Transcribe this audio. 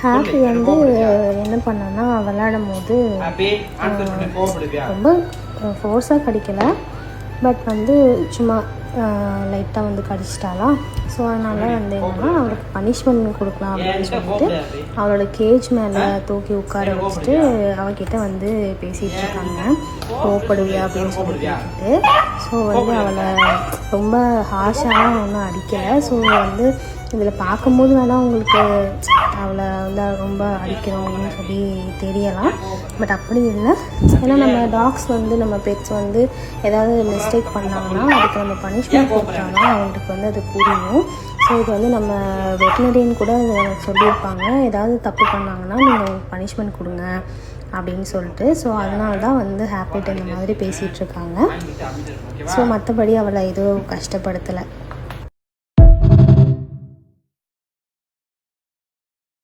Happy வந்து என்ன பண்ணான்னா விளையாடும் போது ரொம்ப ஃபோர்ஸாக கடிக்கலை, பட் வந்து சும்மா லைட்டாக வந்து கடிச்சிட்டாலாம். ஸோ அதனால் வந்து என்னென்னா அவளுக்கு பனிஷ்மெண்ட் கொடுக்கலாம் அப்படின்னு சொல்லிட்டு அவளோட கேஜ் மேலே தூக்கி உட்கார வச்சுட்டு அவகிட்ட வந்து பேசிகிட்டு இருக்காங்க, கோவப்படுவியா அப்படின்னு சொல்லிட்டு. ஸோ வந்து அவளை ரொம்ப ஹார்ஷாலாம் ஒன்றும் அடிக்கலை. ஸோ வந்து இதில் பார்க்கும்போது வேணால் உங்களுக்கு அவளை வந்து ரொம்ப அடிக்கணும் அப்படின்னு சொல்லி தெரியலாம், பட் அப்படி இல்லை. ஏன்னா நம்ம டாக்ஸ் வந்து நம்ம பெட்ஸ் வந்து ஏதாவது மிஸ்டேக் பண்ணாங்கன்னா அதுக்கு நம்ம பனிஷ்மெண்ட் கொடுத்தாங்கன்னா அவங்களுக்கு வந்து அது புரியும். ஸோ இது வந்து நம்ம வெட்டினரியன் கூட சொல்லியிருப்பாங்க, ஏதாவது தப்பு பண்ணாங்கன்னா நீங்கள் பனிஷ்மெண்ட் கொடுங்க அப்படின்னு சொல்லிட்டு. ஸோ அதனால தான் வந்து ஹாப்பிட் இந்த மாதிரி பேசிகிட்ருக்காங்க. ஸோ மற்றபடி அவளை எதுவும் கஷ்டப்படுத்தலை.